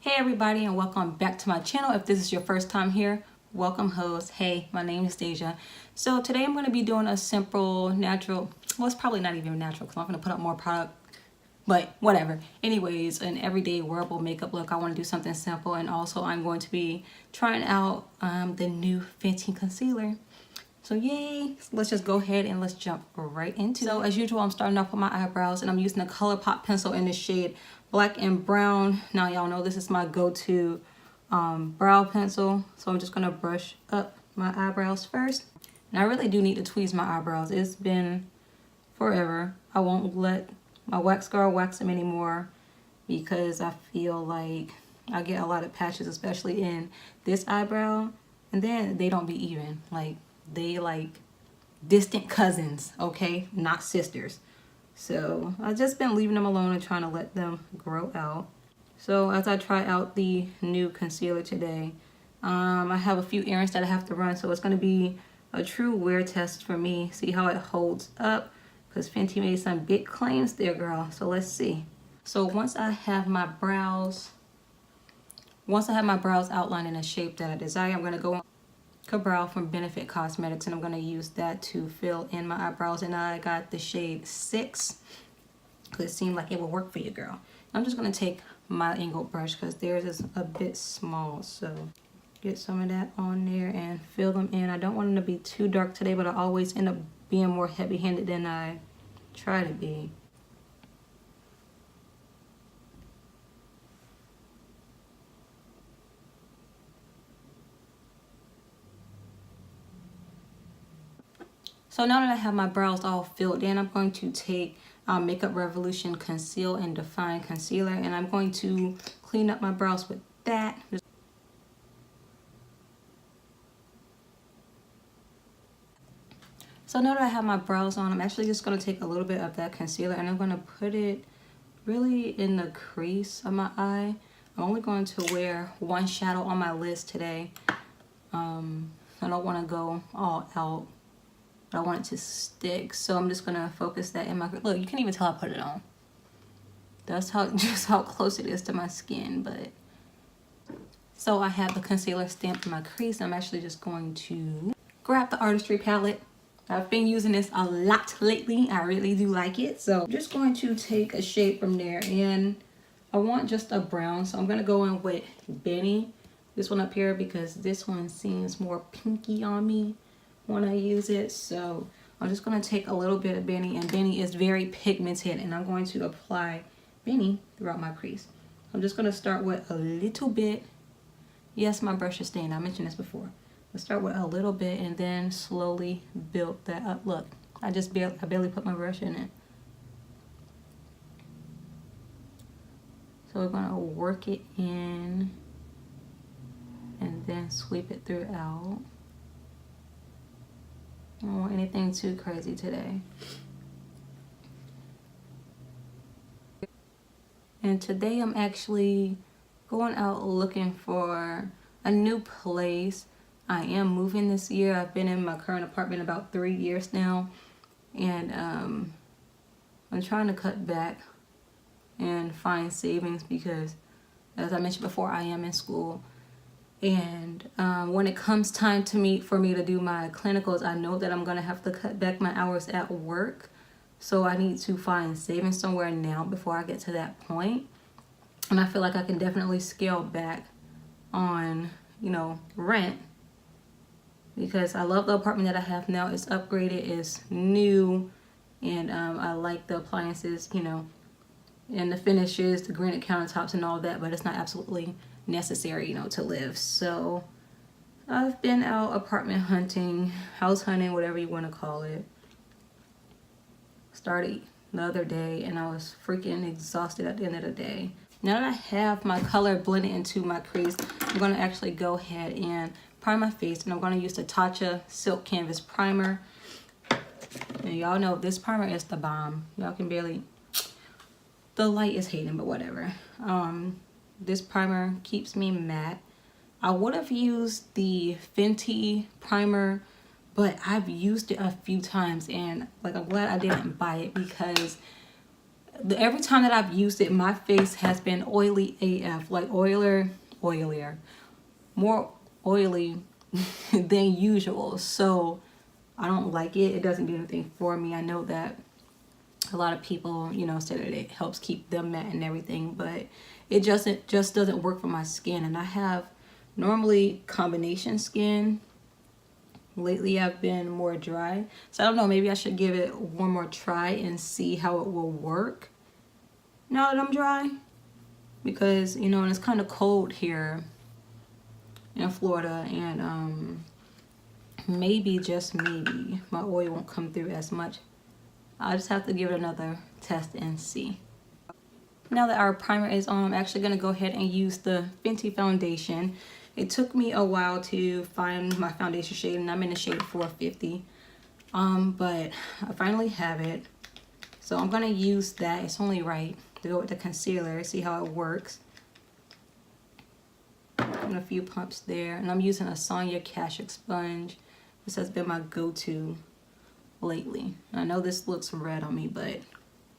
Hey everybody, and welcome back to my channel. If this is your first time here, welcome host. Hey, my name is Deja. So today I'm going to be doing a simple natural, well it's probably not even natural because I'm going to put up more product, but whatever. Anyways, an everyday wearable makeup look. I want to do something simple, and also I'm going to be trying out the new Fenty Concealer. So yay, let's just go ahead and let's jump right into it. So as usual, I'm starting off with my eyebrows, and I'm using a Colourpop pencil in the shade Black and Brown. Now y'all know this is my go-to brow pencil. So I'm just gonna brush up my eyebrows first. And I really do need to tweeze my eyebrows. It's been forever. I won't let my wax girl wax them anymore because I feel like I get a lot of patches, especially in this eyebrow. And then they don't be even. They like distant cousins, okay? Not sisters. So I've just been leaving them alone and trying to let them grow out. So as I try out the new concealer today, I have a few errands that I have to run. So it's going to be a true wear test for me. See how it holds up. Because Fenty made some big claims there, girl. So let's see. So once I have my brows outlined in a shape that I desire, I'm going to go on Kabrow from Benefit Cosmetics, and I'm going to use that to fill in my eyebrows. And I got the shade 6 because it seemed like it would work for you, girl. I'm just going to take my angled brush because theirs is a bit small. So get some of that on there and fill them in. I don't want them to be too dark today, but I always end up being more heavy-handed than I try to be. So now that I have my brows all filled in, I'm going to take Makeup Revolution Conceal and Define Concealer, and I'm going to clean up my brows with that. So now that I have my brows on, I'm actually just going to take a little bit of that concealer and I'm going to put it really in the crease of my eye. I'm only going to wear one shadow on my list today. I don't want to go all out. I want it to stick, so I'm just gonna focus that in my, look, you can't even tell I put it on. That's just how close it is to my skin. But so I have the concealer stamped in my crease. I'm actually just going to grab the Artistry palette. I've been using this a lot lately. I really do like it. So I'm just going to take a shade from there, and I want just a brown, so I'm gonna go in with Benny, this one up here, because this one seems more pinky on me when I use it. So I'm just going to take a little bit of Benny, and Benny is very pigmented, and I'm going to apply Benny throughout my crease. I'm just going to start with a little bit. Yes, my brush is stained. I mentioned this before. Let's start with a little bit and then slowly build that up. Look, I barely put my brush in it. So we're going to work it in and then sweep it throughout. I don't want anything too crazy today. And today I'm actually going out looking for a new place. I am moving this year. I've been in my current apartment about 3 years now. And I'm trying to cut back and find savings because, as I mentioned before, I am in school. And when it comes time for me to do my clinicals, I know that I'm going to have to cut back my hours at work. So I need to find savings somewhere now before I get to that point. And I feel like I can definitely scale back on, rent. Because I love the apartment that I have now. It's upgraded, it's new. And I like the appliances, and the finishes, the granite countertops and all that. But it's not absolutely necessary, to live. So I've been out apartment hunting, house hunting, whatever you want to call it. Started the other day and I was freaking exhausted at the end of the day. Now that I have my color blended into my crease, I'm going to actually go ahead and prime my face, and I'm going to use the Tatcha Silk Canvas Primer. And y'all know this primer is the bomb. Y'all can barely, the light is hating, but whatever. This primer keeps me matte. I would have used the Fenty primer, but I've used it a few times, and I'm glad I didn't buy it because every time that I've used it, my face has been oily AF, like oilier, more oily than usual. So I don't like it. It doesn't do anything for me. I know that a lot of people, you know, say that it helps keep them matte and everything, but it just doesn't work for my skin. And I have normally combination skin. Lately I've been more dry, so I don't know, maybe I should give it one more try and see how it will work now that I'm dry, because you know, and it's kind of cold here in Florida, and maybe, just maybe, my oil won't come through as much. I'll just have to give it another test and see. Now that our primer is on, I'm actually going to go ahead and use the Fenty foundation. It took me a while to find my foundation shade, and I'm in the shade 450. But I finally have it. So I'm going to use that. It's only right to go with the concealer, see how it works. And a few pumps there. And I'm using a Sonia Kashuk sponge. This has been my go-to lately. And I know this looks red on me, but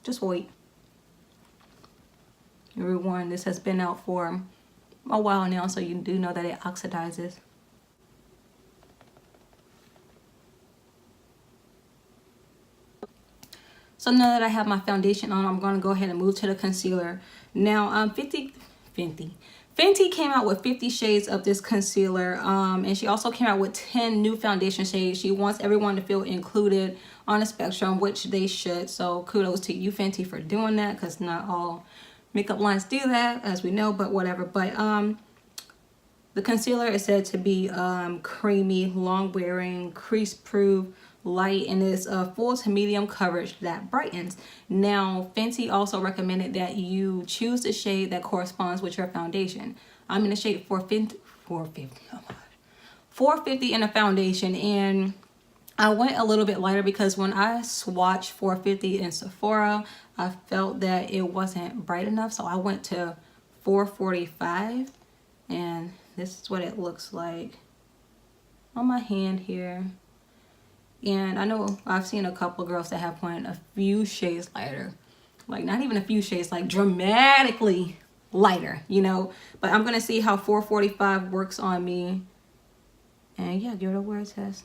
just wait. Everyone, this has been out for a while now, so you do know that it oxidizes. So now that I have my foundation on, I'm going to go ahead and move to the concealer. Now, Fenty came out with 50 shades of this concealer, and she also came out with 10 new foundation shades. She wants everyone to feel included on the spectrum, which they should. So kudos to you, Fenty, for doing that, because not all makeup lines do that, as we know, but whatever. But the concealer is said to be creamy, long-wearing, crease-proof, light, and is a full to medium coverage that brightens. Now, Fenty also recommended that you choose the shade that corresponds with your foundation. I'm in the shade 450 in the foundation, and I went a little bit lighter because when I swatched 450 in Sephora, I felt that it wasn't bright enough, so I went to 445, and this is what it looks like on my hand here. And I know I've seen a couple girls that have went a few shades lighter, like not even a few shades, like dramatically lighter, you know. But I'm gonna see how 445 works on me, and yeah, give it a wear test.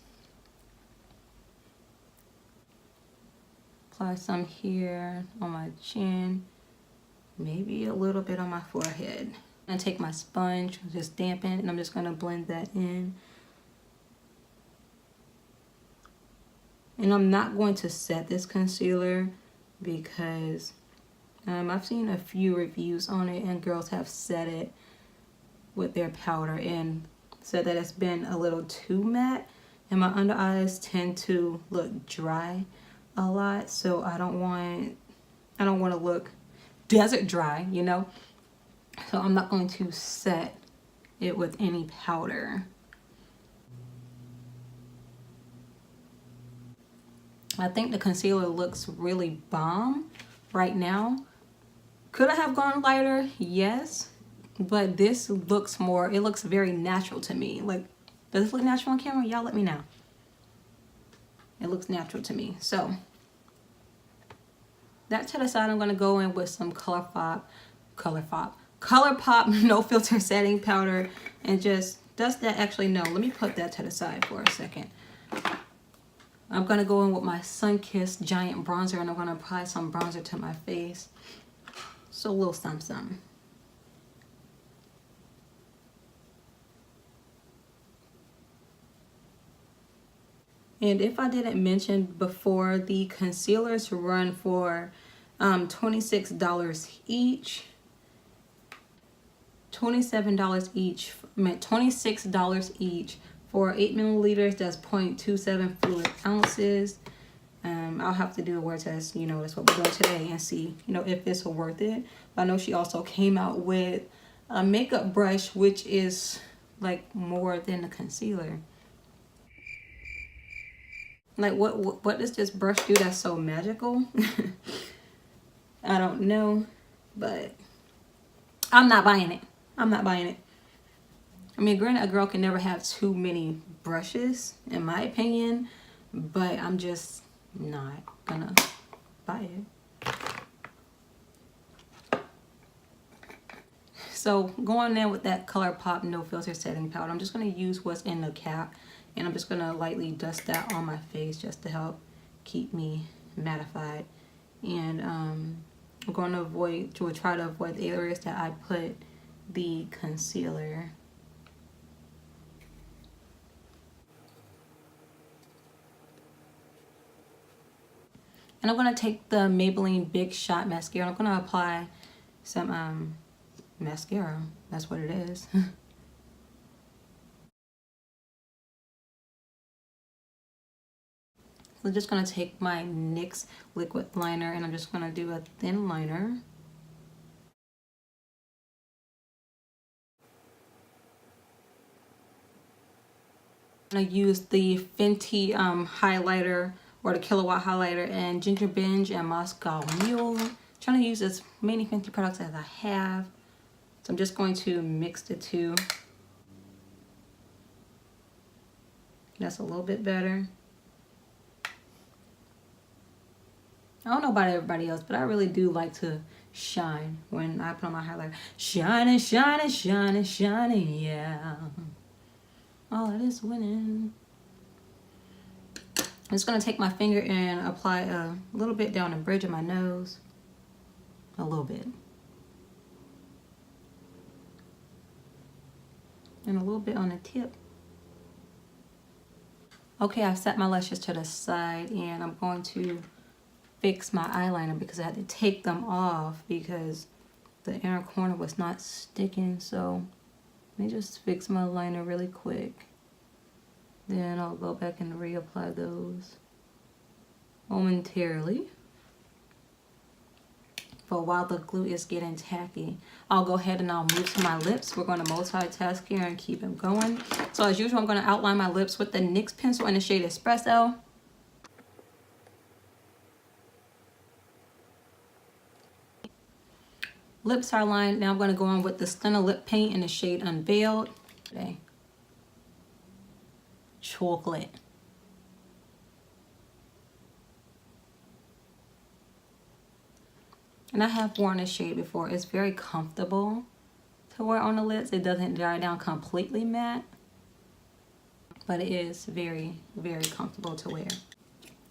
Apply some here on my chin, maybe a little bit on my forehead. I'm gonna take my sponge, just dampen, and I'm just gonna blend that in. And I'm not going to set this concealer because I've seen a few reviews on it, and girls have set it with their powder and said that it's been a little too matte, and my under eyes tend to look dry a lot, so I don't want to look desert dry, you know. So I'm not going to set it with any powder. I think the concealer looks really bomb right now. Could I have gone lighter? Yes, but this looks more, it looks very natural to me. Like, does this look natural on camera? Y'all let me know. It looks natural to me. So that to the side, I'm gonna go in with some Colourpop no filter setting powder, and just dust that. Actually, no, let me put that to the side for a second. I'm gonna go in with my Sunkissed giant bronzer, and I'm gonna apply some bronzer to my face. So a little something. And if I didn't mention before, the concealers run for $26 each. $27 each, $26 each for 8 milliliters. That's 0.27 fluid ounces. I'll have to do a wear test, you know, that's what we're doing today, and see, you know, if this will worth it. But I know she also came out with a makeup brush, which is like more than a concealer. Like, what does this brush do that's so magical? I don't know, but I'm not buying it. I'm not buying it. I mean, granted, a girl can never have too many brushes, in my opinion, but I'm just not gonna buy it. So going in with that Colourpop No Filter Setting Powder, I'm just going to use what's in the cap. And I'm just going to lightly dust that on my face just to help keep me mattified. And I'm going to try to avoid the areas that I put the concealer. And I'm going to take the Maybelline Big Shot Mascara. I'm going to apply some mascara. That's what it is. I'm just going to take my NYX liquid liner and I'm just going to do a thin liner. I'm going to use the Fenty highlighter or the Killawatt highlighter and Ginger Binge and Mascara Mule. I'm trying to use as many Fenty products as I have. So I'm just going to mix the two. That's a little bit better. I don't know about everybody else, but I really do like to shine when I put on my highlighter. Shining, shining, shining, shining, yeah. All it is winning. I'm just going to take my finger and apply a little bit down the bridge of my nose. A little bit. And a little bit on the tip. Okay, I've set my lashes to the side and I'm going to fix my eyeliner because I had to take them off because the inner corner was not sticking. So let me just fix my liner really quick. Then I'll go back and reapply those momentarily. But while the glue is getting tacky, I'll go ahead and I'll move to my lips. We're going to multitask here and keep them going. So as usual, I'm going to outline my lips with the NYX pencil in the shade Expresso. Lips are lined. Now I'm going to go on with the Stunna Lip Paint in the shade Unveiled. Okay. Chocolate. And I have worn this shade before. It's very comfortable to wear on the lips. It doesn't dry down completely matte, but it is very, very comfortable to wear.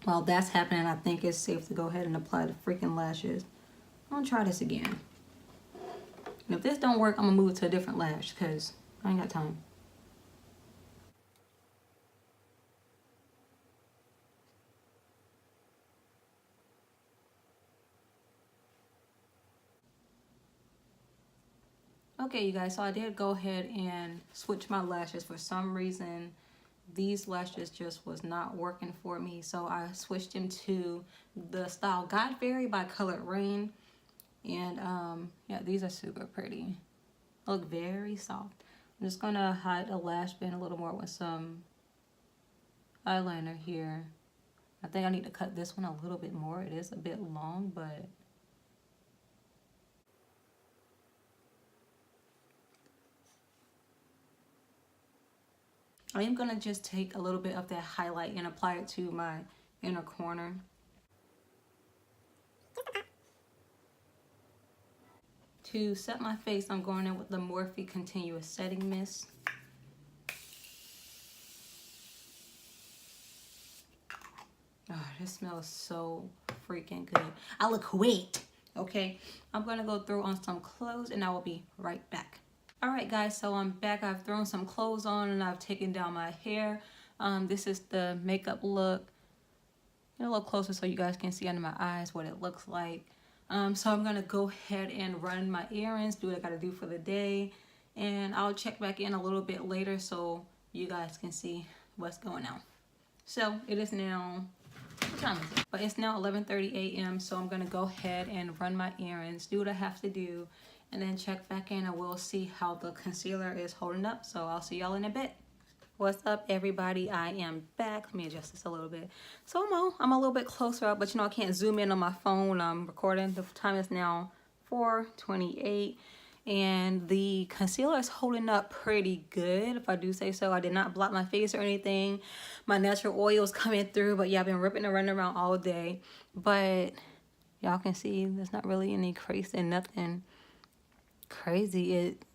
While that's happening, I think it's safe to go ahead and apply the freaking lashes. I'm gonna try this again. And if this don't work, I'm gonna move to a different lash because I ain't got time. Okay, you guys, so I did go ahead and switch my lashes. For some reason, these lashes just was not working for me. So I switched them to the style God Fairy by Raine. And yeah, these are super pretty. Look very soft. I'm just gonna hide a lash band a little more with some eyeliner here. I think I need to cut this one a little bit more. It is a bit long, but I am gonna just take a little bit of that highlight and apply it to my inner corner. To set my face, I'm going in with the Morphe Continuous Setting Mist. Oh, this smells so freaking good. I look great. Okay, I'm gonna go throw on some clothes and I will be right back. All right, guys, so I'm back. I've thrown some clothes on and I've taken down my hair. This is the makeup look. Get a little closer so you guys can see under my eyes what it looks like. So I'm gonna go ahead and run my errands, do what I gotta do for the day, and I'll check back in a little bit later so you guys can see what's going on. So it is now, what time is it? But it's now 11:30 a.m. So I'm gonna go ahead and run my errands, do what I have to do, and then check back in and we'll see how the concealer is holding up. So I'll see y'all in a bit. What's up, everybody? I am back. Let me adjust this a little bit. So I'm a little bit closer up, but you know I can't zoom in on my phone. I'm recording. The time is now 4:28, and the concealer is holding up pretty good, if I do say so. I did not blot my face or anything. My natural oil is coming through, but yeah, I've been ripping and running around all day. But y'all can see there's not really any crease and nothing. crazy. It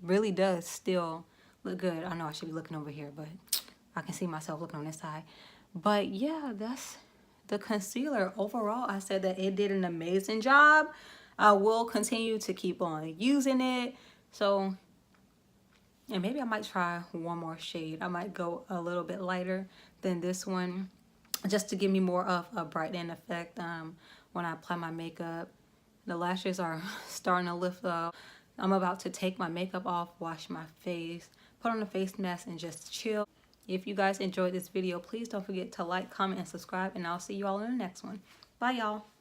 really does still look good. I know I should be looking over here, but I can see myself looking on this side. But yeah, that's the concealer. Overall, I said that it did an amazing job. I will continue to keep on using it. So, and maybe I might try one more shade. I might go a little bit lighter than this one, just to give me more of a brightening effect when I apply my makeup. The lashes are starting to lift up. I'm about to take my makeup off, wash my face, put on a face mask, and just chill. If you guys enjoyed this video, please don't forget to like, comment, and subscribe, and I'll see you all in the next one. Bye, y'all.